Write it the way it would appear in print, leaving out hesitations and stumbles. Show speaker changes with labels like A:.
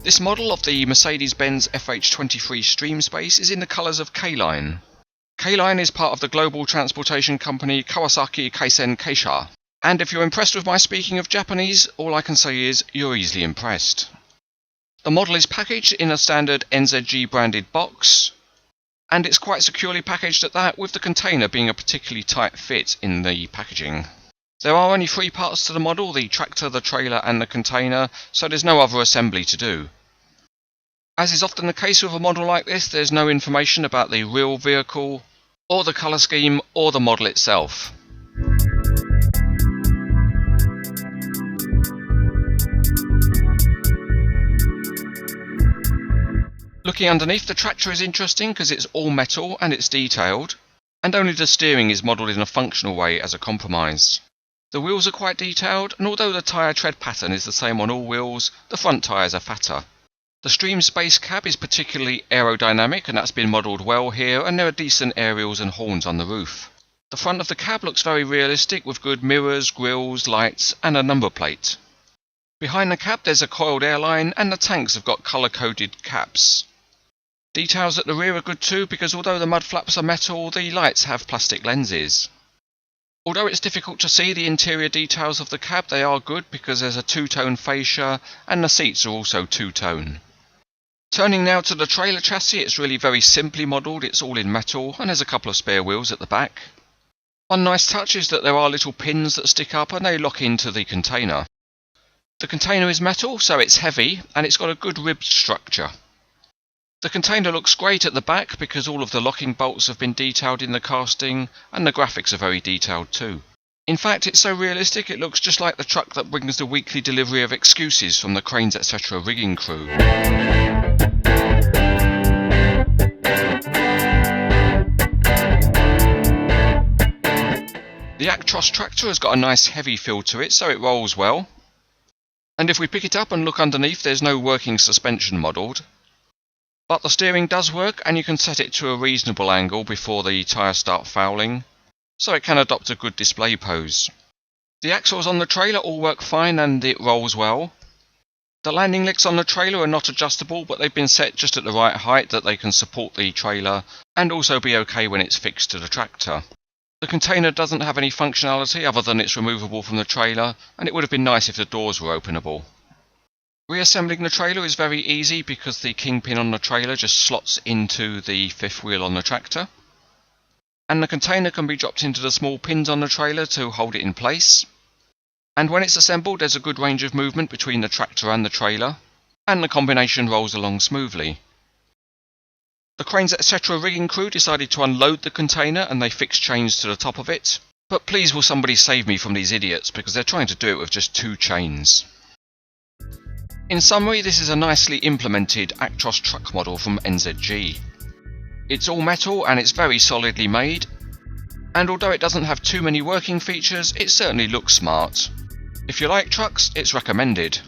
A: This model of the Mercedes-Benz FH23 StreamSpace is in the colours of K-Line. K-Line is part of the global transportation company Kawasaki Kaisen Keisha. And if you're impressed with my speaking of Japanese, all I can say is you're easily impressed. The model is packaged in a standard NZG branded box, and it's quite securely packaged at that, with the container being a particularly tight fit in the packaging. There are only 3 parts to the model: the tractor, the trailer and the container, so there's no other assembly to do. As is often the case with a model like this, there's no information about the real vehicle, or the colour scheme, or the model itself. Looking underneath, the tractor is interesting because it's all metal and it's detailed, and only the steering is modelled in a functional way as a compromise. The wheels are quite detailed, and although the tyre tread pattern is the same on all wheels, the front tyres are fatter. The StreamSpace cab is particularly aerodynamic, and that's been modelled well here, and there are decent aerials and horns on the roof. The front of the cab looks very realistic with good mirrors, grills, lights and a number plate. Behind the cab there's a coiled air line, and the tanks have got colour-coded caps. Details at the rear are good too, because although the mud flaps are metal, the lights have plastic lenses. Although it's difficult to see the interior details of the cab, they are good because there's a 2-tone fascia and the seats are also 2-tone. Turning now to the trailer chassis, it's really very simply modelled. It's all in metal and there's a couple of spare wheels at the back. One nice touch is that there are little pins that stick up and they lock into the container. The container is metal, so it's heavy and it's got a good ribbed structure. The container looks great at the back because all of the locking bolts have been detailed in the casting, and the graphics are very detailed too. In fact, it's so realistic it looks just like the truck that brings the weekly delivery of excuses from the CranesEtcTV rigging crew. The Actros tractor has got a nice heavy feel to it, so it rolls well. And if we pick it up and look underneath, there's no working suspension modelled. But the steering does work, and you can set it to a reasonable angle before the tyres start fouling, so it can adopt a good display pose. The axles on the trailer all work fine and it rolls well. The landing legs on the trailer are not adjustable, but they've been set just at the right height that they can support the trailer and also be okay when it's fixed to the tractor. The container doesn't have any functionality other than it's removable from the trailer, and it would have been nice if the doors were openable. Reassembling the trailer is very easy because the kingpin on the trailer just slots into the 5th wheel on the tractor. And the container can be dropped into the small pins on the trailer to hold it in place. And when it's assembled, there's a good range of movement between the tractor and the trailer, and the combination rolls along smoothly. The CranesEtcTV rigging crew decided to unload the container and they fixed chains to the top of it. But please will somebody save me from these idiots, because they're trying to do it with just 2 chains. In summary, this is a nicely implemented Actros truck model from NZG. It's all metal and it's very solidly made, and although it doesn't have too many working features, it certainly looks smart. If you like trucks, it's recommended.